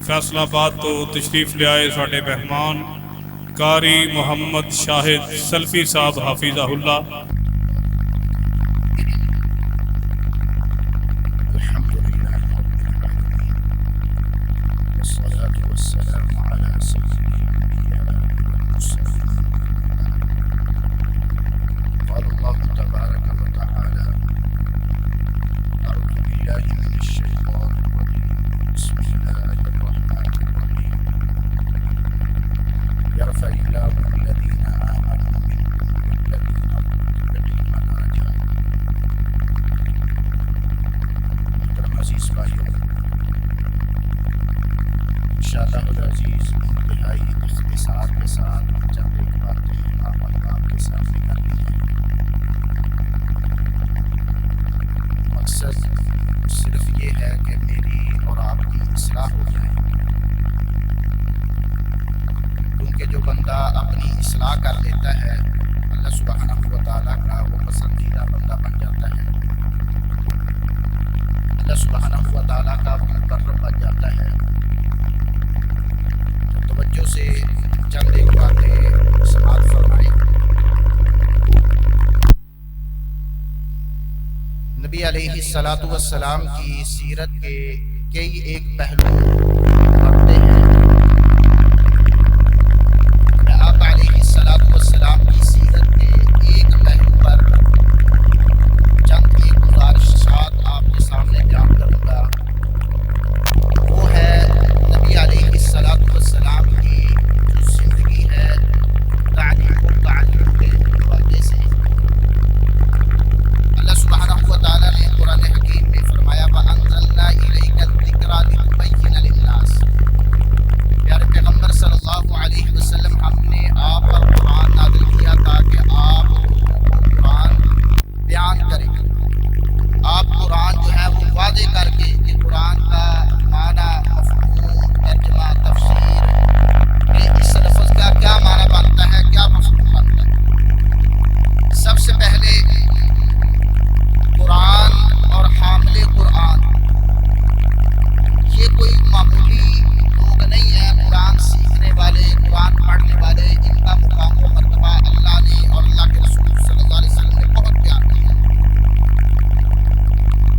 فیصل آباد تو تشریف لے آئے ساڈے مہمان قاری محمد شاہد سلفی صاحب حافظہ اللہ۔ انشاءاللہ العزیز انتہائی اختصار کے ساتھ چند ایک باتیں آپ کے سامنے کرنی ہیں۔ مقصد صرف یہ ہے کہ میری اور آپ کی اصلاح ہو جائے، کیونکہ جو بندہ اپنی اصلاح کر لیتا ہے اللہ سبحانہ و تعالیٰ کا وہ پسندیدہ بندہ بن جاتا ہے، اللہ سبحانہ و تعالیٰ کا وہ مقرب بن جاتا ہے۔ توجہ سے چند ایک باتیں سماعت فرمائیں۔ نبی علیہ الصلاۃ والسلام کی سیرت کے کئی ایک پہلو پڑھتے ہیں۔ آپ علیہ الصلاۃ والسلام کی سیرت کے ایک پہلو پر چند ایک گزارشات آپ کے سامنے بیان کروں گا، وہ ہے نبی علیہ الصلاۃ والسلام کی جو زندگی ہے تعلیم و تعلم کے حوالے سے۔ اللہ سبحانہ و تعالیٰ نے قرآن حکیم میں فرمایا وَأَنزَلْنَا إِلَيْكَ الذِّكْرَ لِتُبَيِّنَ لِلنَّاسِ، پیارے پیغمبر صلی اللہ علیہ وسلم ہم نے آپ پر قرآن نازل کیا تاکہ آپ قرآن بیان کریں، آپ قرآن جو ہے وہ واضح کر کے کہ قرآن کا معنی، مفہوم، ترجمہ، تفسیر، کہ اس لفظ کا کیا معنی بنتا ہے، کیا مفہوم بنتا ہے۔ سب سے پہلے قرآن اور حامل قرآن یہ کوئی معمولی لوگ نہیں ہیں، قرآن سیکھنے والے، قرآن پڑھنے والے، ان کا مقام و مرتبہ اللہ نے اور اللہ کے رسول صلی اللہ علیہ وسلم نے بہت بیان کیا۔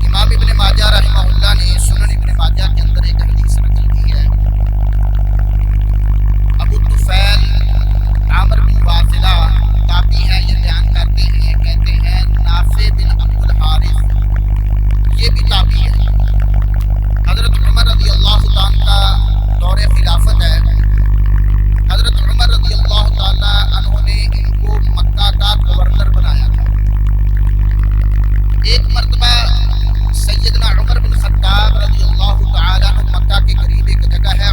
امام ابن ماجہ رحمہ اللہ نے سنن ابن ماجہ کے اندر ایک حدیث نقل کی ہے۔ ابو طفیل عامر بن واصلہ تابعی ہیں، یہ بیان کرتے ہیں، کہتے ہیں نافع بن عبد الحارث یہ بھی تابعی ہے۔ حضرت عمر رضی اللہ تعالیٰ کا دور خلافت ہے، حضرت عمر رضی اللہ تعالیٰ عنہ نے ان کو مکہ کا گورنر بنایا تھا۔ ایک مرتبہ سیدنا عمر بن خطاب رضی اللہ تعالیٰ عنہ مکہ کے قریب ایک جگہ ہے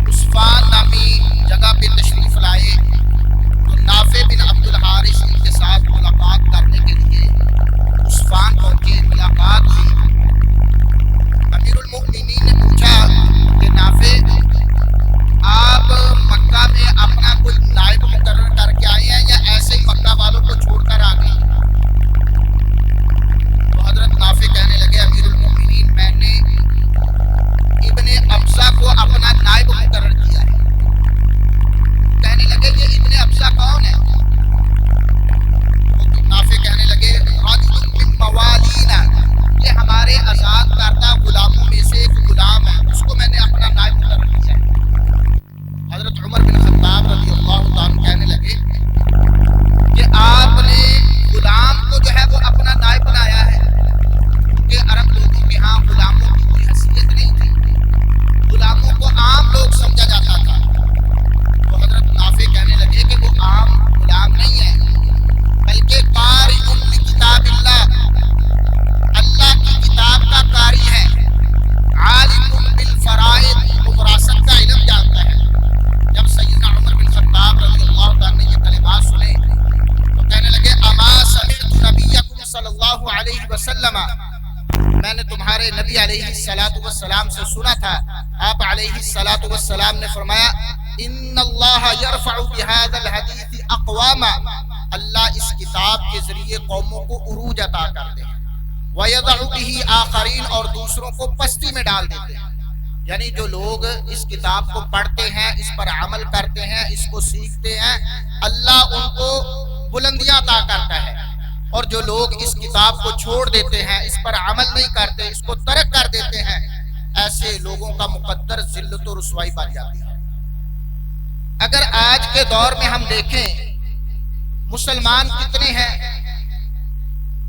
عصفان نامی جگہ پہ تشریف لائے، تو نافع بن عبد الحارث ان کے ساتھ ملاقات کرنے کے لیے عصفان پہنچے، ملاقات ہوئی۔ امیر المؤمنین نے پوچھا کہ نافع آپ مکہ میں اپنا کوئی نائب مقرر کر کے آئے ہیں یا ایسے ہی مکہ والوں کو چھوڑ کر آ گئے؟ تو حضرت نافع کہنے لگے امیر المؤمنین میں نے ابن ابزہ کو اپنا نائب مقرر کیا ہے۔ کہنے لگے یہ ابن ابزہ کون ہے؟ تو نافع کہنے لگے رجل من موالینا، یہ ہمارے آزاد کردہ غلاموں میں سے ایک غلام ہے، اس کو میں نے اپنا نائب مقرر کیا ہے۔ حضرت عمر بن خطاب رضی اللہ تعالیٰ کہنے لگے کہ آپ نے غلام کو جو ہے وہ اپنا نائب بنایا ہے، کیونکہ عرب لوگوں کے ہاں غلاموں کی کوئی حیثیت نہیں تھی، غلاموں کو عام لوگ سمجھا جاتا تھا۔ تو حضرت نافع کہنے لگے کہ وہ عام غلام نہیں ہے بلکہ قاری لکتاب اللہ، اللہ کی کتاب کا قاری ہے، عالم بالفرائض، وہ وراثت کا علم جانتا ہے۔ جب سیدنا عمر بن خطاب رضی اللہ تعالیٰ نے یہ کلمات سنے تو کہنے لگے اما سمعت نبیکم صلی اللہ علیہ وسلم، میں نے تمہارے نبی علیہ الصلاۃ والسلام سے سنا تھا، آپ علیہ الصلاۃ والسلام نے فرمایا ان اللہ یرفع بهذا الحدیث اقواما، اللہ اس کتاب کے ذریعے قوموں کو عروج عطا کرتے ہیں، وَيَضَعُ بِهِ آخرین، اور دوسروں کو پستی میں ڈال دیتے ہیں۔ یعنی جو لوگ اس کتاب کو پڑھتے ہیں، اس پر عمل کرتے ہیں، اس کو سیکھتے ہیں، اللہ ان کو بلندیاں عطا کرتا ہے، اور جو لوگ اس کتاب کو چھوڑ دیتے ہیں، اس پر عمل نہیں کرتے، اس کو ترک کر دیتے ہیں، ایسے لوگوں کا مقدر ذلت و رسوائی بن جاتی ہے۔ اگر آج کے دور میں ہم دیکھیں مسلمان کتنے ہیں،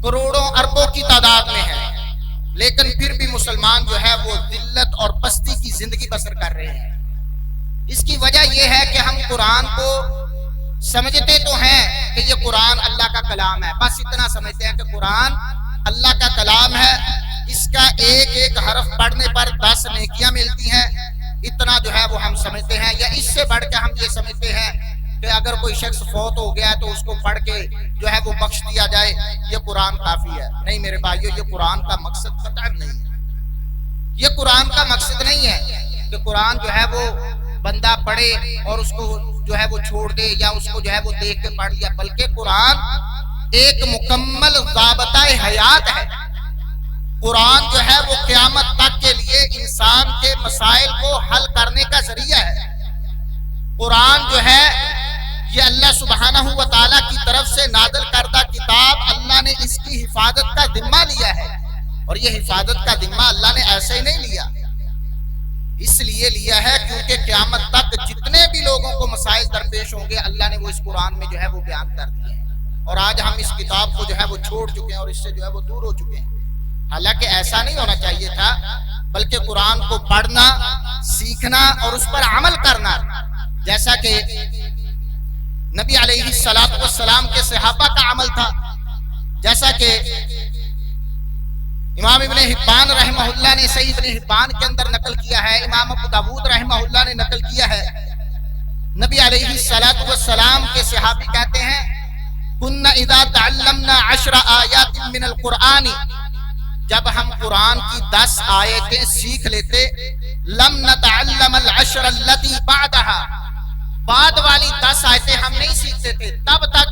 کروڑوں اربوں کی تعداد میں ہیں، لیکن پھر بھی مسلمان جو ہے وہ ذلت اور پستی کی زندگی بسر کر رہے ہیں۔ اس کی وجہ یہ ہے کہ ہم قرآن کو سمجھتے تو ہیں کہ یہ قرآن اللہ کا کلام ہے، بس اتنا سمجھتے ہیں کہ قرآن اللہ کا کلام ہے، اس کا ایک ایک حرف پڑھنے پر 10 نیکیاں ملتی ہیں، اتنا جو ہے وہ ہم سمجھتے ہیں، یا اس سے بڑھ کے ہم یہ سمجھتے ہیں کہ اگر کوئی شخص فوت ہو گیا تو اس کو پڑھ کے جو ہے وہ بخش دیا جائے، یہ قرآن کافی ہے۔ نہیں میرے بھائیو، یہ قرآن کا مقصد قطعاً نہیں ہے، یہ قرآن کا مقصد نہیں ہے کہ قرآن جو ہے وہ بندہ پڑھے اور اس کو جو ہے وہ چھوڑ دے، یا اس کو جو ہے وہ دیکھ کے پڑھ لیا، بلکہ قرآن ایک مکمل ضابطہ حیات ہے۔ قرآن جو ہے وہ قیامت تک کے لیے انسان کے مسائل کو حل کرنے کا ذریعہ ہے۔ قرآن جو ہے یہ اللہ سبحانہ و تعالیٰ کی طرف سے نازل کردہ کتاب، اللہ نے اس کی حفاظت کا ذمہ لیا ہے، اور یہ حفاظت کا ذمہ اللہ نے ایسے ہی نہیں لیا، اس لیے لیا ہے کیونکہ قیامت تک جتنے بھی لوگوں کو مسائل درپیش ہوں گے، اللہ نے وہ اس قرآن میں جو ہے وہ بیان کر دیے ہیں، اور آج ہم اس کتاب کو جو ہے وہ چھوڑ چکے ہیں اور اس سے جو ہے وہ دور ہو چکے ہیں۔ حالانکہ ایسا نہیں ہونا چاہیے تھا، بلکہ قرآن کو پڑھنا، سیکھنا اور اس پر عمل کرنا، جیسا کہ نبی علیہ السلام کے صحابہ کا عمل تھا، جیسا کہ امام ابن حبان رحمہ اللہ نے صحیح ابن حبان کے اندر نقل کیا ہے، امام ابو داود رحمہ اللہ نے نقل کیا ہے، نبی علیہ السلام کے صحابی کہتے ہیں کُنَّا اِذَا تَعَلَّمْنَا 10 آیات من القرآن، جب ہم قرآن کی 10 آیتیں سیکھ لیتے، لم نتعلم العشر التي بعدها، بعد والی 10 آیتیں ہم نہیں سیکھتے تھے تب تک،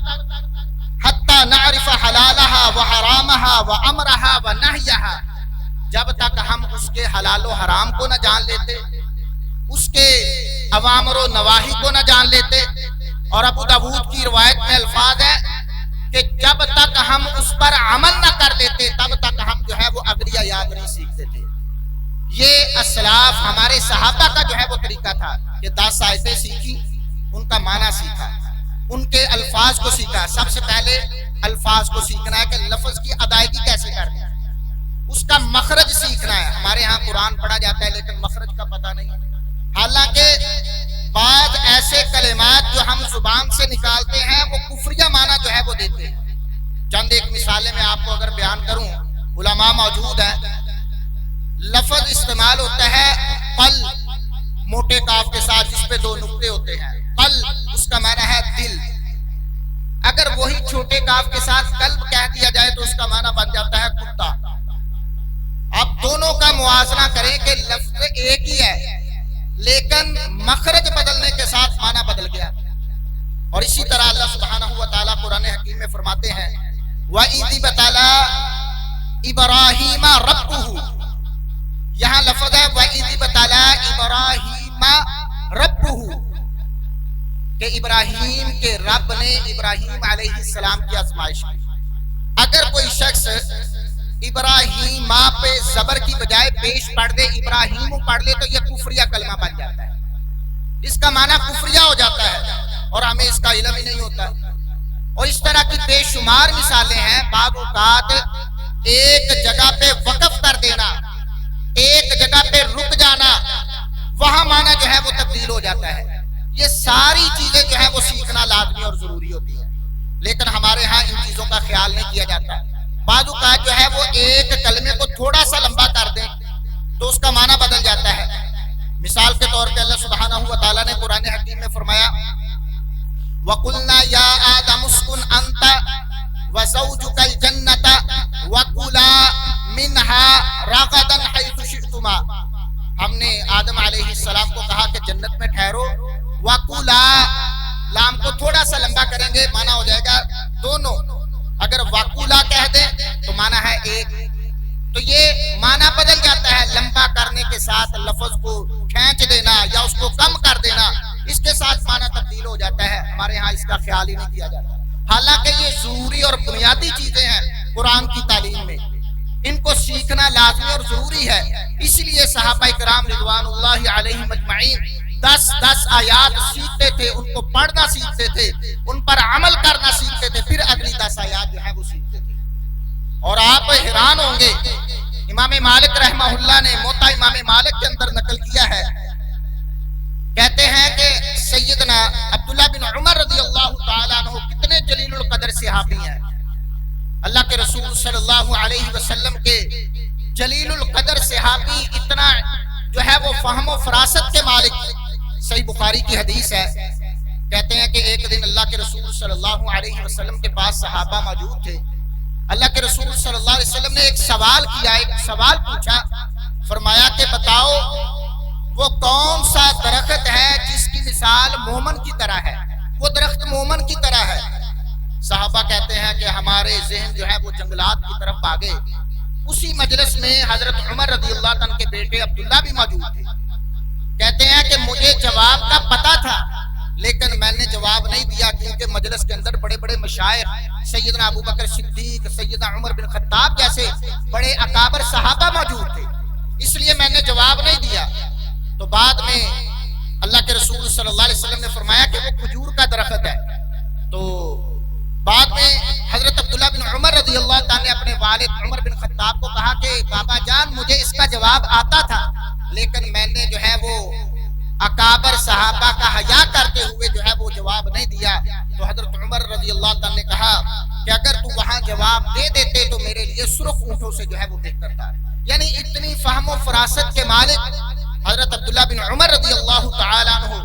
حتی نعرف حلالها وحرامها وامرها ونہیها، جب تک ہم اس کے حلال و حرام کو نہ جان لیتے، اس کے اوامر و نواہی کو نہ جان لیتے، اور ابو داود کی روایت میں الفاظ ہے کہ جب تک ہم اس پر عمل نہ کر لیتے تب تک ہم جو ہے وہ اگلی آیات نہیں سیکھتے تھے۔ یہ اسلاف ہمارے صحابہ کا جو ہے وہ طریقہ تھا کہ 10 آیتیں سیکھی، ان کا معنی سیکھا، ان کے الفاظ کو سیکھا۔ سب سے پہلے الفاظ کو سیکھنا ہے کہ لفظ کی ادائیگی کیسے کرنی ہے، اس کا مخرج سیکھنا ہے۔ ہمارے ہاں قرآن پڑھا جاتا ہے لیکن مخرج کا پتہ نہیں، حالانکہ بعض ایسے کلمات جو ہم زبان سے نکالتے ہیں وہ کفریہ معنی جو ہے وہ دیتے ہیں۔ چند ایک مثالیں میں آپ کو اگر بیان کروں، علماء موجود ہیں، لفظ استعمال ہوتا ہے قل، موٹے کاف کے ساتھ جس پہ 2 نقطے ہوتے ہیں، قل اس کا معنی ہے دل، اگر وہی چھوٹے کاف کے ساتھ قلب کہہ دیا جائے تو اس کا معنی بن جاتا ہے کتا۔ اب دونوں کا موازنہ کریں کہ لفظ ایک ہی ہے لیکن مخرج بدلنے کے ساتھ معنی بدل گیا، اور اسی طرح اللہ سبحانہ و تعالیٰ قرآن حکیم میں فرماتے ہیں وَإِذِ ابْتَلَىٰ إِبْرَاهِيمَ رَبُّهُ، یہاں لفظ ہے وَإِذِ ابْتَلَىٰ إِبْرَاهِيمَ رَبُّهُ، کہ ابراہیم کے رب نے ابراہیم علیہ السلام کی آزمائش کی۔ اگر کوئی شخص ابراہیم پہ زبر کی بجائے پیش پڑھ دے، ابراہیم پڑھ لے، تو یہ کفریہ کلمہ بن جاتا ہے، اس کا معنی کفریہ ہو جاتا ہے اور ہمیں اس کا علم ہی نہیں ہوتا۔ اور اس طرح کی بے شمار مثالیں ہیں۔ بعض اوقات ایک جگہ پہ وقف کر دینا، ایک جگہ پہ رک جانا، وہاں معنی جو ہے وہ تبدیل ہو جاتا ہے۔ یہ ساری چیزیں جو ہے وہ سیکھنا لازمی اور ضروری ہوتی ہے، لیکن ہمارے ہاں ان چیزوں کا خیال نہیں کیا جاتا۔ بعض اوقات جو ہے وہ ایک کلمے کو تھوڑا سا لمبا کر دیں تو اس کا معنی بدل جاتا ہے۔ مثال کے طور پہ اللہ سبحانہ و تعالیٰ نے قرآن حکیم میں فرمایا وَقُلْنَا يَا آدَمُ اسْكُنْ أَنْتَ وَزَوْجُكَ الْجَنَّةَ وَكُلَا مِنْهَا رَغَدًا حَيْثُ شِئْتُمَا، ہم نے آدم علیہ السلام کو کہا کہ جنت میں ٹھہرو، وَقُلَا، لام کو تھوڑا سا لمبا کریں گے معنی ہو جائے گا دونوں، اگر وَقُلَا کہہ دیں تو معنی ہے ایک، تو یہ معنی بدل جاتا ہے لمبا کرنے کے ساتھ، لفظ کو کا خیال ہی نہیں کیا جاتا، حالانکہ یہ ضروری اور بنیادی چیزیں ہیں قرآن کی تعلیم میں، ان کو سیکھنا لازمی اور ضروری ہے۔ اس لیے صحابہ کرام رضوان اللہ علیہم اجمعین 10 آیات سیکھتے تھے، ان کو پڑھنا سیکھتے تھے، ان پر عمل کرنا سیکھتے تھے، پھر اگلی 10 آیات جو ہے وہ سیکھتے تھے۔ اور آپ حیران ہوں گے، امام مالک رحمہ اللہ نے موطا امام مالک کے اندر نقل کیا ہے، کہتے ہیں کہ سیدنا عبداللہ بن عمر رضی اللہ تعالیٰ عنہ کتنے جلیل القدر صحابی ہیں، اللہ کے رسول صلی اللہ علیہ وسلم کے جلیل القدر صحابی، اتنا جو ہے وہ فہم و فراست کے مالک۔ صحیح بخاری کی حدیث ہے، کہتے ہیں کہ ایک دن اللہ کے رسول صلی اللہ علیہ وسلم کے پاس صحابہ موجود تھے، اللہ کے رسول صلی اللہ علیہ وسلم نے ایک سوال کیا، ایک سوال پوچھا، فرمایا کہ بتاؤ وہ کون سا درخت ہے جس کی مثال مومن کی طرح ہے، وہ درخت مومن کی طرح ہے۔ صحابہ کہتے ہیں کہ ہمارے ذہن جو ہے وہ جنگلات کی طرف بھاگے۔ اسی مجلس میں حضرت عمر رضی اللہ عنہ کے بیٹے عبداللہ بھی موجود تھے، کہتے ہیں کہ مجھے جواب کا پتہ تھا لیکن میں نے جواب نہیں دیا، کیونکہ مجلس کے اندر بڑے بڑے مشائخ سیدنا ابو بکر صدیق، سیدنا عمر بن خطاب جیسے بڑے اکابر صحابہ موجود تھے، اس لیے میں نے جواب نہیں دیا۔ تو بعد میں اللہ کے رسول صلی اللہ علیہ وسلم نے فرمایا کہ وہ کھجور کا درخت ہے۔ تو بعد میں حضرت عبداللہ بن عمر رضی اللہ تعالیٰ نے اپنے والد عمر بن خطاب کو کہا کہ بابا جان مجھے اس کا جواب آتا تھا لیکن میں نے جو ہے وہ اکابر صحابہ کا حیا کرتے ہوئے جو ہے وہ جواب نہیں دیا۔ تو حضرت عمر رضی اللہ تعالیٰ نے کہا کہ اگر تو وہاں جواب دے دیتے تو میرے لیے سرخ اونٹوں سے جو ہے وہ بہتر تھا۔ یعنی اتنی فہم و فراست کے مالک حضرت عبداللہ بن عمر رضی اللہ تعالیٰ عنہ،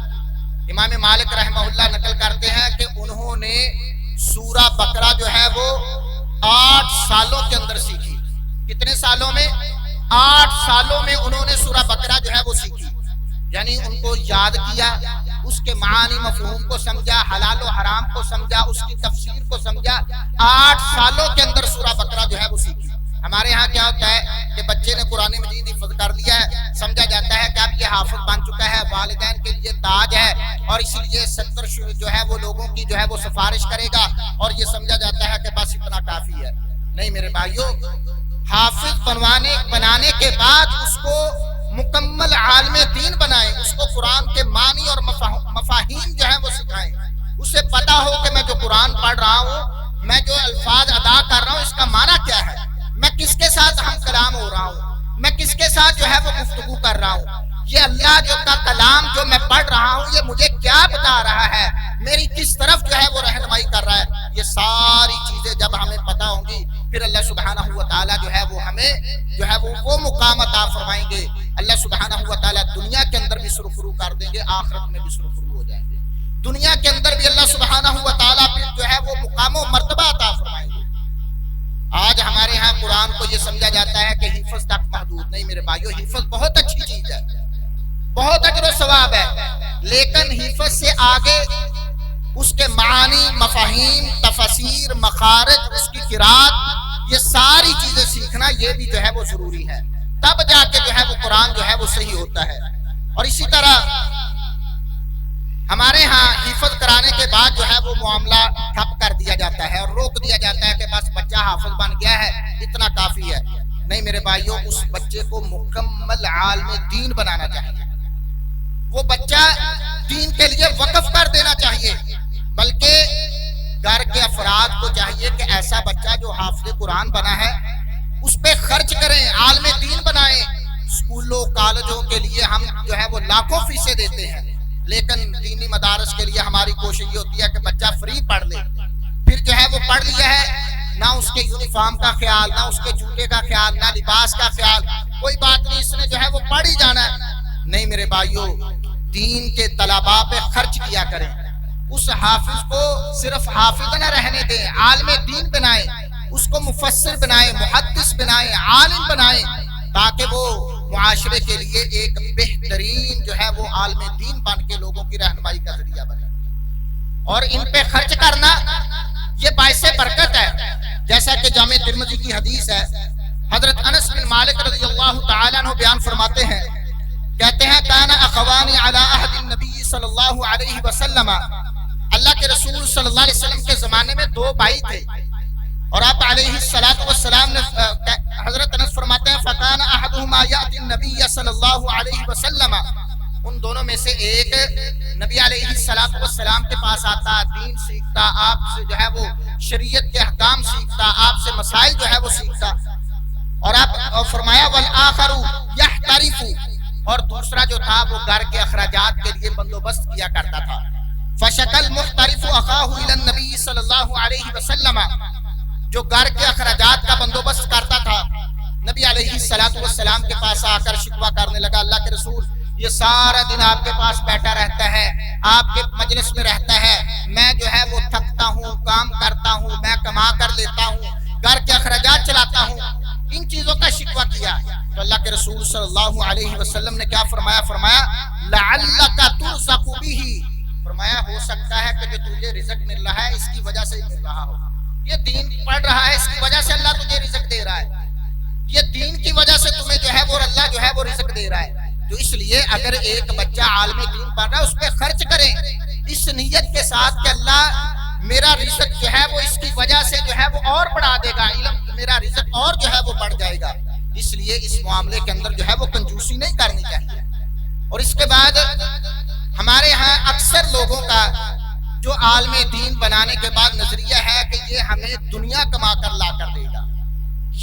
امام مالک رحمہ اللہ نقل کرتے ہیں کہ انہوں نے سورہ بقرہ جو ہے وہ 8 سالوں کے اندر سیکھی۔ کتنے سالوں میں؟ 8 سالوں میں انہوں نے سورہ بقرہ جو ہے وہ سیکھی، یعنی ان کو یاد کیا، اس کے معانی مفہوم کو سمجھا، حلال و حرام کو سمجھا، اس کی تفسیر کو سمجھا۔ 8 سالوں کے اندر سورہ بقرہ جو ہے وہ سیکھی۔ ہمارے ہاں کیا ہوتا ہے کہ بچے نے قرآن مجید حفظ کر لیا ہے، سمجھا جاتا ہے کہ اب یہ حافظ بن چکا ہے، والدین کے لیے تاج ہے، اور اسی لیے 70 جو ہے وہ لوگوں کی جو ہے وہ سفارش کرے گا، اور یہ سمجھا جاتا ہے کہ بس اتنا کافی ہے۔ نہیں میرے بھائیو، حافظ بنانے کے بعد اس کو مکمل عالم دین بنائیں، اس کو قرآن کے معنی اور مفاہیم جو ہے وہ سکھائیں، اسے پتا ہو کہ میں جو قرآن پڑھ رہا ہوں، میں جو الفاظ ادا کر رہا ہوں، اس کا معنی کیا ہے، میں کس کے ساتھ ہم کلام ہو رہا ہوں، میں کس کے ساتھ جو ہے وہ گفتگو کر رہا ہوں، یہ اللہ جو کا کلام جو میں پڑھ رہا ہوں یہ مجھے کیا بتا رہا ہے، میری کس طرف جو ہے وہ رہنمائی کر رہا ہے۔ یہ ساری چیزیں جب ہمیں پتا ہوں گی پھر اللہ سبحانہ و تعالیٰ جو ہے وہ ہمیں جو ہے وہ مقام عطا فرمائیں گے۔ اللہ سبحانہ و تعالیٰ دنیا کے اندر بھی سرخرو کر دیں گے، آخرت میں بھی سرخرو ہو جائیں گے۔ دنیا کے اندر بھی اللہ سبحانہ و تعالیٰ پھر جو ہے وہ مقام و مرتبہ عطا فرمائیں گے۔ آج ہمارے ہاں قرآن کو یہ سمجھا جاتا ہے کہ حفظ تک محدود، نہیں میرے بھائیو، حفظ بہت اچھی چیز ہے، بہت اجر و ثواب ہے، لیکن حفظ سے آگے اس کے معانی، مفاہیم، تفسیر، مخارج، اس کی قرات، یہ ساری چیزیں سیکھنا یہ بھی جو ہے وہ ضروری ہے، تب جا کے جو ہے وہ قرآن جو ہے وہ صحیح ہوتا ہے۔ اور اسی طرح ہمارے ہاں حفظ کرانے کے بعد جو ہے وہ معاملہ ٹھپ کر دیا جاتا ہے اور روک دیا جاتا ہے کہ بس بچہ حافظ بن گیا ہے، اتنا کافی ہے۔ نہیں میرے بھائیوں، اس بچے کو مکمل عالم دین بنانا چاہیے، وہ بچہ دین کے لیے وقف کر دینا چاہیے، بلکہ گھر کے افراد کو چاہیے کہ ایسا بچہ جو حافظ قرآن بنا ہے اس پہ خرچ کریں، عالم دین بنائیں۔ اسکولوں کالجوں کے لیے ہم جو ہے وہ لاکھوں فیسیں دیتے ہیں، لیکن دینی مدارس کے لیے ہماری کوشش یہ ہوتی ہے کہ بچہ فری پڑھ لے، پھر جو ہے وہ پڑھ لیا ہے، نہ اس کے یونیفارم کا خیال، نہ اس کے جوتے کا خیال، نہ لباس کا خیال، کوئی بات نہیں، اس نے جو ہے وہ پڑھ ہی جانا ہے۔ نہیں میرے بھائیوں، دین کے طلباء پہ خرچ کیا کریں، اس حافظ کو صرف حافظ نہ رہنے دیں، عالم دین بنائیں، اس کو مفسر بنائیں، محدث بنائیں، عالم بنائیں، تاکہ وہ معاشرے کے لیے ایک بہترین جو ہے وہ عالم دین بن کے لوگوں کی رہنمائی کا ذریعہ بنے۔ اور ان پہ خرچ کرنا یہ باعث برکت ہے، جیسا کہ جامع ترمذی کی حدیث ہے، حضرت انس بن مالک رضی اللہ تعالیٰ عنہ بیان فرماتے ہیں، کہتے ہیں کان اخوانی علی عہد النبی صلی اللہ علیہ وسلم اللہ کے رسول صلی اللہ علیہ وسلم کے زمانے میں دو بھائی تھے، اور آپ علیہ الصلوۃ والسلام نے حضرت انس فرماتے ہیں فکان احدهما یاتی النبی صلی اللہ علیہ وسلم، ان دونوں میں سے ایک نبی علیہ الصلوۃ والسلام کے پاس آتا، دین سیکھتا، آپ سے جو ہے وہ شریعت کے احکام سیکھتا، آپ سے مسائل جو ہے وہ سیکھتا، اور آپ فرمایا والآخر یحترف، اور دوسرا جو تھا وہ گھر کے اخراجات کے لیے بندوبست کیا کرتا تھا۔ فشکل مختلف اخاہ الی النبی صلی اللہ علیہ وسلم، جو گھر کے اخراجات کا بندوبست کرتا تھا، نبی علیہ الصلوۃ والسلام کے پاس آ کر شکوہ کرنے لگا، اللہ کے رسول یہ سارا دن آپ کے پاس بیٹھا رہتا ہے، آپ کے مجلس میں رہتا ہے، میں جو ہے وہ تھکتا ہوں، کام کرتا ہوں، میں کما کر لیتا ہوں، گھر کے اخراجات چلاتا ہوں، ان چیزوں کا شکوہ کیا۔ تو اللہ کے رسول صلی اللہ علیہ وسلم نے کیا فرمایا؟ فرمایا لعلک ترزق بہ، فرمایا ہو سکتا ہے کہ جو تجھے رزق مل رہا ہے اس کی وجہ سے مل رہا ہو، یہ دین پڑھ رہا ہے اس کی وجہ سے اللہ تجھے رزق دے رہا ہے، یہ دین کی وجہ سے تمہیں جو ہے وہ اللہ جو ہے وہ رزق دے رہا ہے۔ تو اس لیے اگر ایک بچہ عالم دین پڑھ رہا ہے اس پہ خرچ کریں اس نیت کے ساتھ کہ اللہ میرا رزق جو ہے وہ اس کی وجہ سے جو ہے وہ اور بڑھا دے گا، علم میرا رزق اور جو ہے وہ بڑھ جائے گا۔ اس لیے اس معاملے کے اندر جو ہے وہ کنجوسی نہیں کرنی چاہیے۔ اور اس کے بعد ہمارے ہاں اکثر لوگوں کا جو عالم دین بنانے کے بعد نظریہ ہے کہ یہ ہمیں دنیا کما کر لا کر دے گا،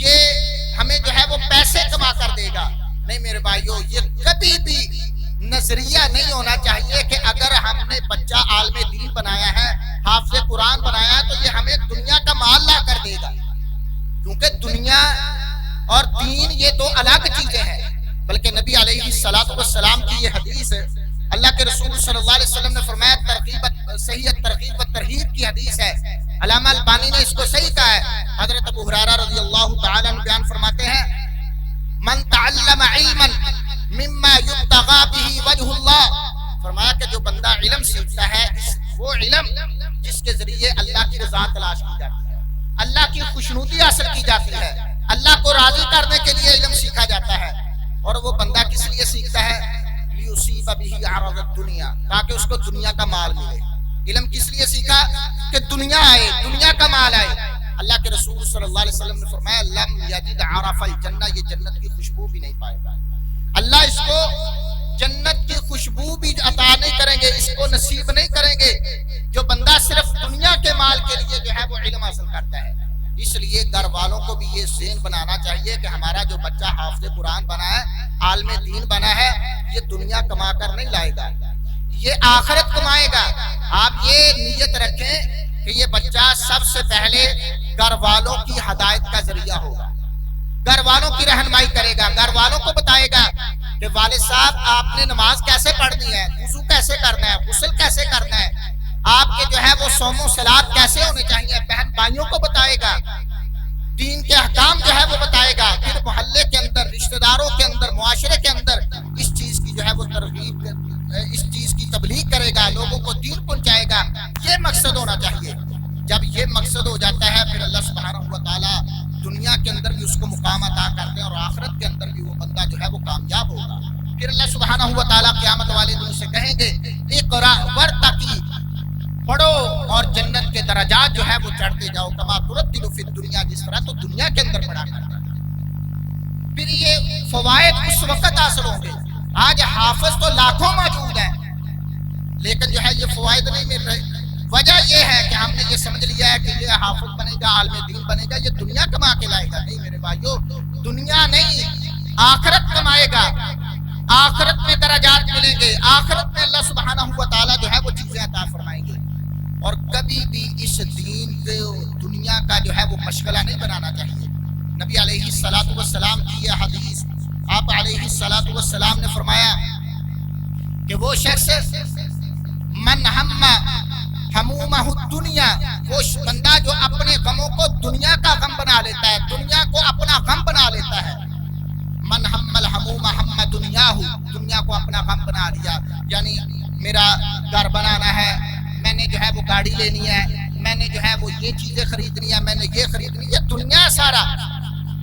یہ ہمیں جو ہے وہ پیسے کما کر دے گا۔ نہیں میرے بھائیو، یہ کبھی بھی نظریہ نہیں ہونا چاہیے کہ اگر ہم نے بچہ عالم دین بنایا ہے، حافظ قرآن بنایا ہے، تو یہ ہمیں دنیا کا مال لا کر دے گا، کیونکہ دنیا اور دین یہ دو الگ چیزیں ہیں۔ بلکہ نبی علیہ الصلوۃ والسلام کی یہ حدیث ہے، اللہ کے رسول صلی اللہ علیہ وسلم نے فرمایا، صحیح ترغیب و ترہیب کی حدیث ہے، علامہ البانی نے اس کو صحیح کہا ہے۔ حضرت ابو ہریرہ رضی اللہ تعالی عنہ بیان فرماتے ہیں من تعلم علما مما یبتغى به وجه اللہ، فرمایا کہ جو بندہ علم سیکھتا ہے وہ علم جس کے ذریعے اللہ کی رضا تلاش کی جاتی ہے، اللہ کی خوشنودی حاصل کی جاتی ہے، اللہ کو راضی کرنے کے لیے علم سیکھا جاتا ہے۔ اور وہ بندہ کس لیے سیکھتا ہے؟ لیصیب به عرض الدنیا، تاکہ اس کو دنیا کا مال ملے۔ علم کس لیے سیکھا؟ کہ دنیا آئے، دنیا کا مال آئے۔ اللہ کے رسول صلی اللہ علیہ وسلم نے فرمایا لم یجد عرف الجنہ، یہ جنت کی خوشبو بھی نہیں پائے گا، اللہ اس کو جنت کی خوشبو بھی عطا نہیں کریں گے، اس کو نصیب نہیں کریں گے جو بندہ صرف دنیا کے مال کے لیے جو ہے وہ علم حاصل کرتا ہے۔ اس لیے گھر والوں کو بھی یہ ذہن بنانا چاہیے کہ ہمارا جو بچہ حافظ قرآن بنا ہے، عالم دین بنا ہے، یہ دنیا کما کر نہیں لائے گا، یہ آخرت کمائے گا۔ آپ یہ نیت رکھیں کہ یہ بچہ سب سے پہلے گھر والوں کی ہدایت کا ذریعہ ہوگا، گھر والوں کی رہنمائی کرے گا، گھر والوں کو بتائے گا کہ والد صاحب آپ نے نماز کیسے پڑھنی ہے، وضو کیسے کرنا ہے، غسل کیسے کرنا ہے، آپ کے جو ہے وہ صوم و صلات کیسے ہونے چاہیے، بہن بھائیوں کو بتائے گا، دین کے احکام جو ہے وہ بتائے گا، پھر محلے کے اندر، رشتہ داروں کے اندر، معاشرے کے اندر اس چیز کی جو ہے وہ ترغیب، اس چیز کی تبلیغ کرے گا، لوگوں کو دین پہنچائے گا۔ یہ مقصد ہونا چاہیے۔ جب یہ مقصد ہو جاتا ہے پھر اللہ سبحانہ و تعالیٰ دنیا کے اندر بھی اس کو مقام عطا کرتے ہیں اور آخرت کے اندر بھی وہ بندہ جو ہے وہ کامیاب ہوگا۔ پھر اللہ سبحانہ و تعالیٰ قیامت والے دن سے کہیں گے اقرأ ورتقی، پڑھو اور جنت کے درجات جو ہے وہ چڑھتے جاؤ، کما ترتل فی الدنیا، جس طرح تو دنیا کے اندر پڑھا کرتے ہیں۔ پھر یہ فوائد اس وقت حاصل ہوں گے۔ آج حافظ تو لاکھوں موجود ہیں لیکن جو ہے یہ فوائد نہیں مل رہے۔ وجہ یہ ہے کہ ہم نے یہ سمجھ لیا ہے کہ یہ حافظ بنے گا، عالم دین بنے گا، یہ دنیا کما کے لائے گا۔ نہیں میرے بھائیو، دنیا نہیں، آخرت کمائے گا، آخرت میں درجات ملیں گے، آخرت میں اللہ سبحانہ و تعالیٰ جو ہے وہ چیزیں عطا فرمائیں گے۔ اور کبھی بھی اس دین کو دنیا کا جو ہے وہ مشغلہ نہیں بنانا چاہیے۔ نبی علیہ الصلوۃ والسلام کی یہ حدیث، آپ علیہ الصلوۃ والسلام نے فرمایا کہ وہ شخص من ہم ہمومہ الدنیا، وہ بندہ جو اپنے غموں کو دنیا کا غم بنا لیتا ہے، دنیا کو اپنا غم بنا لیتا ہے۔ من ہم الہموم ہم دنیا، دنیا کو اپنا غم بنا لیا، یعنی میرا گھر بنانا ہے، میں نے جو ہے وہ گاڑی لینی ہے، میں نے جو ہے وہ یہ چیزیں خریدنی ہے، میں نے یہ خریدنی ہے، یہ دنیا ہے سارا۔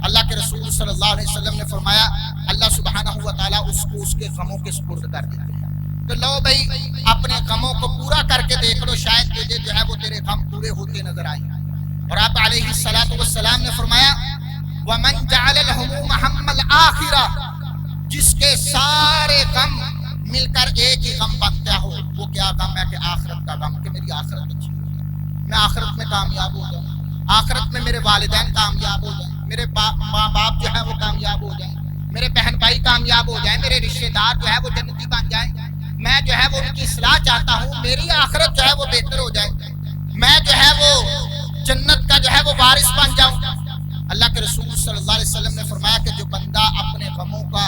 اللہ کے رسول صلی اللہ علیہ وسلم نے فرمایا اللہ سبحانہ و تعالیٰ اس کو اس کے غموں کے سپرد کر دیتے ہیں۔ تو لو بھائی اپنے غموں کو پورا کر کے دیکھ لو، شاید تجھے جو ہے وہ تیرے غم پورے ہوتے نظر آئیں۔ اور آپ علیہ الصلوۃ والسلام نے فرمایا وَمَنْ جَعَلَ الْهُمُومَ هَمَّ الْآخِرَةِ، جس کے سارے غم مل کر ایک ہی غم بنتا ہو، وہ کیا غم ہے کہ آخرت کا غم، کہ میری آخرت اچھی ہو، میں آخرت میں کامیاب ہو جاؤں، آخرت میں میرے والدین کامیاب ہو جائیں، میرے ماں باپ جو ہے وہ کامیاب ہو جائیں، میرے بہن بھائی کامیاب ہو جائیں، میرے رشتے دار جو ہے وہ جنتی بن جائیں، میں جو ہے وہ ان کی اصلاح چاہتا ہوں، میری آخرت جو ہے وہ بہتر ہو جائے، میں جو ہے وہ جنت کا جو ہے وہ وارث بن جاؤں۔ اللہ کے رسول صلی اللہ علیہ وسلم نے فرمایا کہ جو بندہ اپنے غموں کا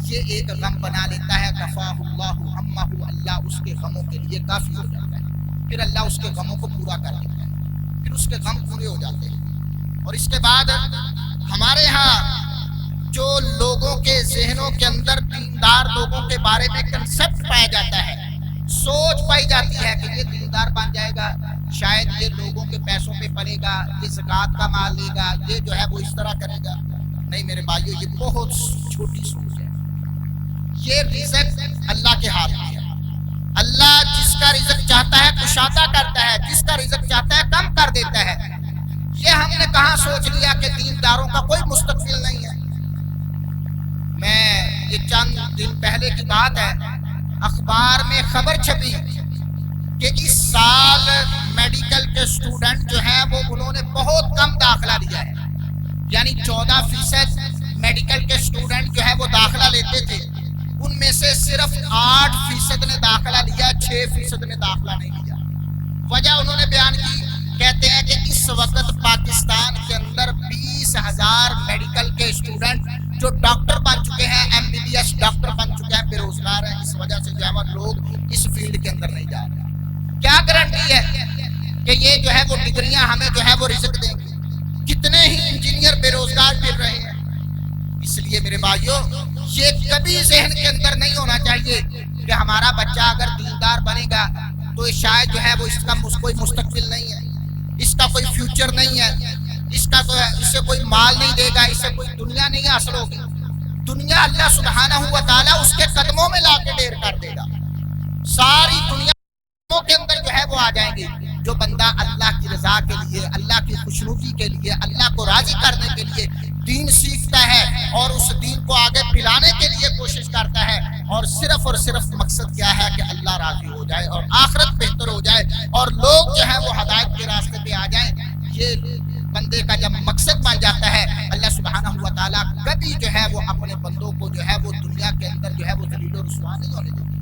یہ ایک غم بنا لیتا ہے کفاہ اللہ ہمہ، اللہ اس کے غموں کے لیے کافی ہو جاتا ہے، پھر اللہ اس کے غموں کو پورا کر دیتا ہے، پھر اس کے غم پورے ہو جاتے ہیں۔ اور اس کے بعد ہمارے ہاں جو لوگوں کے ذہنوں کے اندر دیندار لوگوں کے بارے میں کنسپٹ پایا جاتا ہے، سوچ پائی جاتی ہے کہ یہ دیندار بن جائے گا، شاید یہ لوگوں کے پیسوں پہ پڑے گا، یہ زکوٰۃ کا مال لے گا، یہ جو ہے وہ اس طرح کرے گا۔ نہیں میرے بھائیو، یہ بہت چھوٹی سوچ ہے، یہ رزق اللہ کے ہاتھ میں ہے۔ اللہ جس کا رزق چاہتا ہے کشادہ کرتا ہے، جس کا رزق چاہتا ہے کم کر دیتا ہے۔ یہ ہم نے کہاں سوچ لیا کہ دینداروں کا کوئی مستقبل نہیں ہے۔ میں یہ چند دن پہلے کی بات ہے، اخبار میں خبر چھپی کہ اس سال میڈیکل کے اسٹوڈنٹ جو ہیں وہ انہوں نے بہت کم داخلہ لیا ہے، یعنی 14% میڈیکل کے اسٹوڈنٹ جو ہے وہ داخلہ لیتے تھے، ان میں سے صرف 8% نے داخلہ لیا، 6% نے داخلہ نہیں لیا۔ وجہ انہوں نے بیان کی، کہتے ہیں کہ اس وقت پاکستان کے اندر 20,000 میڈیکل کے اسٹوڈنٹ جو ڈاکٹر بن چکے ہیں، MBBS ڈاکٹر بن چکے ہیں، بے روزگار ہیں، اس وجہ سے جو ہے لوگ اس فیلڈ کے اندر نہیں جا رہے۔ کیا گارنٹی ہے کہ یہ جو ہے وہ ڈگریاں ہمیں جو ہے وہ رزق دیں گی؟ کتنے ہی انجینئر بے روزگار پھر رہے ہیں۔ اس لیے میرے بھائیوں، یہ کبھی ذہن کے اندر نہیں ہونا چاہیے کہ ہمارا بچہ اگر دیندار بنے گا تو شاید جو ہے وہ اس کا کوئی مستقبل نہیں ہے، اس کا کوئی فیوچر نہیں ہے، اس سے کوئی مال نہیں دے گا، اس سے کوئی دنیا نہیں حاصل ہوگی۔ دنیا اللہ سبحانہ و تعالیٰ اس کے قدموں میں لا کے ڈھیر کر دے گا، ساری دنیا کے اندر جو ہے وہ آ جائیں گے۔ جو بندہ اللہ کی رضا کے لیے، اللہ کی خوشنودی کے لیے، اللہ کو راضی کرنے کے لیے دین سیکھتا ہے اور اس دین کو آگے پھیلانے کے لیے کوشش کرتا ہے، اور صرف مقصد کیا ہے کہ اللہ راضی ہو جائے اور آخرت بہتر ہو جائے اور لوگ جو ہے وہ ہدایت کے راستے پہ آ جائیں، یہ بندے کا جب مقصد بن جاتا ہے، اللہ سبحانہ و تعالیٰ کبھی جو ہے وہ اپنے بندوں کو جو ہے وہ دنیا کے اندر جو ہے وہ ذلیل و رسوا نہیں ہونے دیتے۔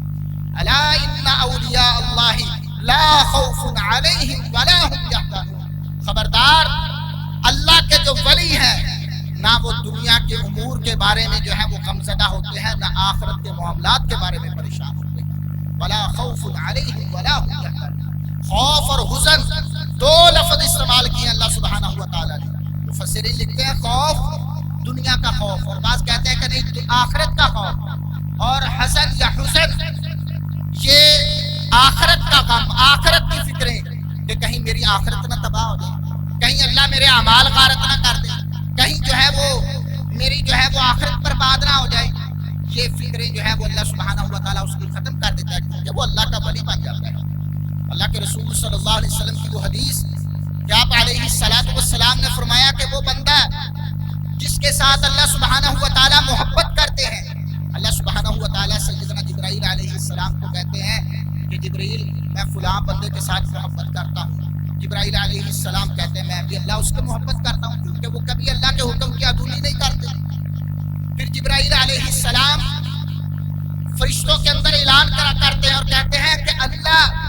الا ان اولیاء اللہ لا خوف علیہم ولا هم یحزنون، خبردار اللہ کے جو ولی ہیں نہ وہ دنیا کے امور کے بارے میں جو ہے وہ غمزدہ ہوتے ہیں، نہ آخرت کے معاملات کے بارے میں پریشان ہوتے ہیں۔ ولا خوف علیہم ولا هم یحزنون، خوف اور حزن دو لفظ استعمال کیے اللہ سبحانہ و تعالیٰ نے۔ مفسرین لکھتے ہیں خوف دنیا کا خوف، اور بعض کہتے ہیں کہ نہیں آخرت کا خوف، اور حزن یا حزن یہ آخرت کا غم، آخرت کی فکریں کہ کہیں میری آخرت نہ تباہ ہو جائے، کہیں اللہ میرے اعمال غارت نہ کر دے، کہیں جو ہے وہ میری جو ہے وہ آخرت برباد نہ ہو جائے۔ یہ فکریں جو ہے وہ اللہ سبحانہ و تعالیٰ اس کی ختم کر دیتا ہے، کیونکہ وہ اللہ کا ولی بن جاتا ہے۔ اللہ کے رسول صلی اللہ علیہ وسلم کی وہ حدیث کہ آپ علیہ الصلوۃ والسلام نے فرمایا کہ وہ بندہ جس کے ساتھ اللہ سبحانہ و تعالیٰ محبت کرتے ہیں، اللہ سبحانہ و تعالیٰ سیدنا جبرائیل علیہ السلام کو کہتے ہیں کہ جبرائیل میں فلاں بندے کے ساتھ محبت کرتا ہوں۔ جبرائیل علیہ السلام کہتے ہیں میں بھی اللہ اس کو محبت کرتا ہوں، کیونکہ وہ کبھی اللہ کے حکم کی عدولی نہیں کرتے۔ پھر جبرائیل علیہ السلام فرشتوں کے اندر اعلان کرتے ہیں اور کہتے ہیں کہ اللہ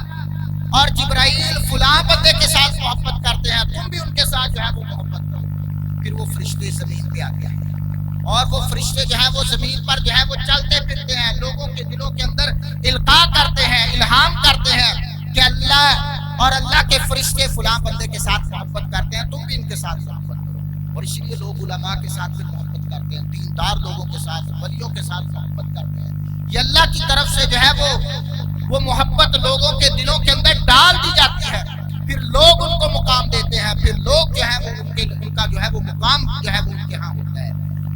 اور جبرائیل فلاں بندے کے ساتھ محبت کرتے ہیں، تم بھی ان کے ساتھ جو ہے وہ محبت کرو۔ پھر وہ فرشتے زمین پہ آتے ہیں اور وہ فرشتے جو ہے وہ زمین پر جو ہے وہ چلتے پھرتے ہیں، لوگوں کے دلوں کے اندر القاء کرتے ہیں، الہام کرتے ہیں کہ اللہ اور اللہ کے فرشتے فلاں بندے کے ساتھ محبت کرتے ہیں، تم بھی ان کے ساتھ محبت کرو۔ اور اسی لیے لوگ علماء کے ساتھ بھی محبت کرتے ہیں، دیندار لوگوں کے ساتھ، ولیوں کے ساتھ محبت کرتے ہیں۔ یہ اللہ کی طرف سے جو ہے وہ محبت لوگوں کے دلوں کے اندر ڈال دی جاتی ہے، پھر لوگ ان کو مقام دیتے ہیں، پھر لوگ جو ہے وہ ان کا جو ہے وہ مقام جو ہے وہ ان کے ہاں ہوتا ہے۔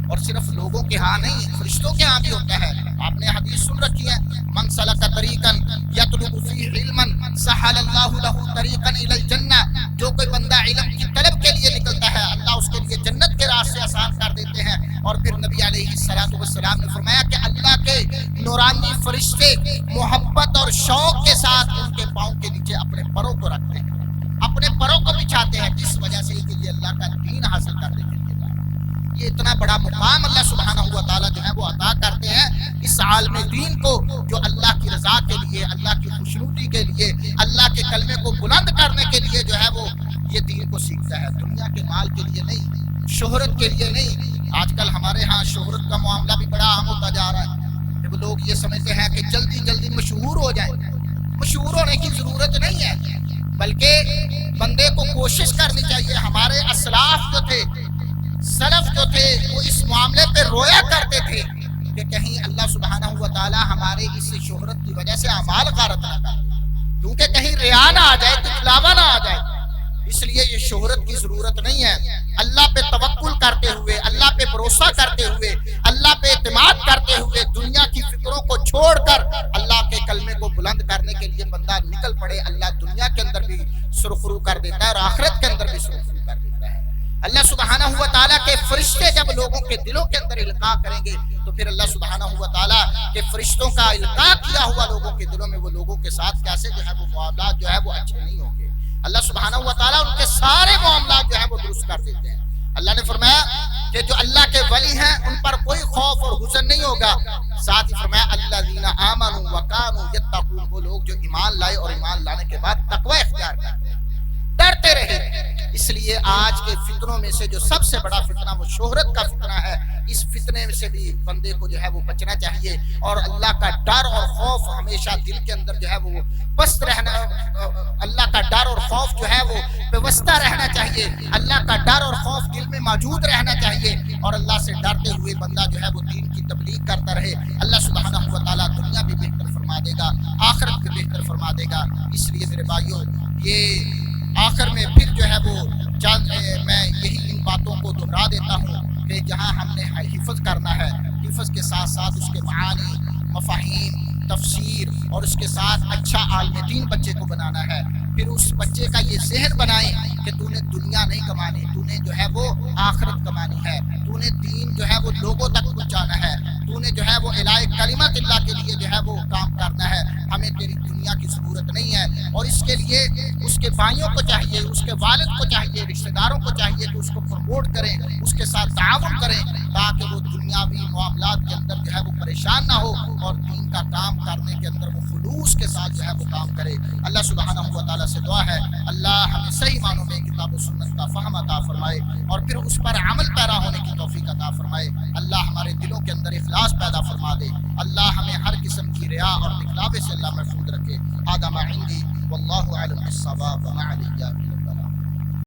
اور صرف لوگوں کے ہاں نہیں، فرشتوں کے ہاں بھی ہوتا ہے۔ آپ نے حدیث سن رکھی ہے، من سلک طریقا یطلب فیہ علما سہل اللہ لہ طریقا الی الجنہ، جو کوئی بندہ علم کی طلب کے لیے نکلتا ہے اللہ اس کے لیے جنت کے راستے آسان کر دیتے ہیں۔ اور پھر نبی علیہ الصلوۃ والسلام نے فرمایا کہ اللہ کے نورانی فرشتے محبت اور شوق کے ساتھ ان کے پاؤں کے نیچے اپنے پروں کو رکھتے ہیں، اپنے پروں کو بچھاتے ہیں، کس وجہ سے کہ یہ اللہ کا دین حاصل کرنے کے لیے۔ یہ اتنا بڑا مقام اللہ سبحانہ و تعالیٰ جو ہے وہ عطا کرتے ہیں اس عالم دین کو، جو اللہ کی رضا کے لیے، اللہ کی خوشنودی کے لیے، اللہ کے کلمے کو بلند کرنے کے لیے جو ہے وہ یہ دین کو سیکھتا ہے، دنیا کے مال کے لیے نہیں، شہرت کے لیے نہیں۔ آج کل ہمارے ہاں شہرت کا معاملہ بھی بڑا عام ہوتا جا رہا ہے، جب لوگ یہ سمجھتے ہیں کہ جلدی جلدی مشہور ہو جائیں۔ مشہور ہونے کی ضرورت نہیں ہے، بلکہ بندے کو کوشش کرنی چاہیے۔ ہمارے اسلاف جو تھے، سلف جو تھے، وہ اس معاملے پہ رویا کرتے تھے کہ کہیں اللہ سبحانہ و تعالیٰ ہمارے اس شہرت کی وجہ سے اعمال غارت نہ کر دے، کیونکہ کہیں ریا نہ آ جائے، دکھلاوا نہ آ جائے۔ اس لیے یہ شہرت کی ضرورت نہیں ہے۔ اللہ پہ توکل کرتے ہوئے، اللہ پہ بھروسہ کرتے ہوئے، اللہ پہ اعتماد کرتے ہوئے، دنیا کی فکروں کو چھوڑ کر اللہ کے کلمے کو بلند کرنے کے لیے بندہ نکل پڑے، اللہ دنیا کے اندر بھی سرخرو کر دیتا ہے اور آخرت کے اندر بھی سرخرو کر دیتا ہے۔ اللہ سبحانہ و تعالیٰ کے فرشتے جب لوگوں کے دلوں کے اندر القاء کریں گے تو پھر اللہ سبحانہ و تعالیٰ کے فرشتوں کا القاء کیا ہوا لوگوں کے دلوں میں وہ لوگوں کے ساتھ کیسے جو ہے وہ معاملات جو ہے وہ اچھے نہیں ہوں گے۔ اللہ سبحانہ و تعالیٰ ان کے سارے معاملات جو ہے وہ درست کر دیتے ہیں۔ اللہ نے فرمایا کہ جو اللہ کے ولی ہیں ان پر کوئی خوف اور حزن نہیں ہوگا، ساتھ ہی فرمایا الذین آمنوا وکانوا یتقون، وہ لوگ جو ایمان لائے اور ایمان لانے کے بعد تقوی اختیار کرتے ہیں، ڈرتے رہے۔ اس لیے آج کے فتنوں میں سے جو سب سے بڑا فتنہ وہ شہرت کا فتنہ ہے، اس فتنے میں سے بھی بندے کو جو ہے وہ بچنا چاہیے، اور اللہ کا ڈر اور خوف ہمیشہ دل کے اندر جو ہے وہ پست رہنا، اللہ کا ڈر اور خوف جو ہے وہ پیوستہ رہنا چاہیے، اللہ کا ڈر اور خوف دل میں موجود رہنا چاہیے، اور اللہ سے ڈرتے ہوئے بندہ جو ہے وہ دین کی تبلیغ کرتا رہے۔ اللہ سبحانہ و تعالیٰ دنیا بھی بہتر فرما دے گا، آخرت بھی بہتر فرما دے گا۔ اس لیے میرے بھائیوں، یہ آخر میں پھر جو ہے وہ میں یہی ان باتوں کو دہرا دیتا ہوں کہ جہاں ہم نے حفظ کرنا ہے، حفظ کے ساتھ ساتھ اس کے معانی، مفاہیم، تفسیر اور اس کے ساتھ اچھا عالم دین بچے کو بنانا ہے۔ پھر اس بچے کا یہ ذہن بنائیں کہ تو نے دنیا نہیں کمانی، تو نے جو ہے وہ آخرت کمانی ہے، تو نے دین جو ہے وہ لوگوں تک پہنچانا ہے، تو نے جو ہے وہ الہی کلمت اللہ کے لیے جو ہے وہ کام کرنا ہے۔ ہمیں تیری دنیا کی ضرورت نہیں ہے، اور اس کے لیے اس کے بھائیوں کو چاہیے، اس کے والد کو چاہیے، رشتہ داروں کو چاہیے کہ اس کو پروموٹ کریں، اس کے ساتھ تعاون کریں، تاکہ وہ دنیاوی معاملات کے اندر جو ہے وہ پریشان نہ ہو اور دین کا کام کرنے کے اندر وہ خلوص کے ساتھ جو ہے وہ کام کرے۔ اللہ سبحانہ و تعالیٰ سے دعا ہے اللہ ہمیں صحیح معنوں میں کتاب و سنت کا فہم عطا فرمائے اور پھر اس پر عمل پیرا ہونے کی توفیق عطا فرمائے۔ اللہ ہمارے دلوں کے اندر اخلاص پیدا فرما دے۔ اللہ ہمیں ہر قسم کی ریا اور دکھلاوے سے اللہ محفوظ رکھے۔ هذا ما عندي والله اعلم بالصواب وما علي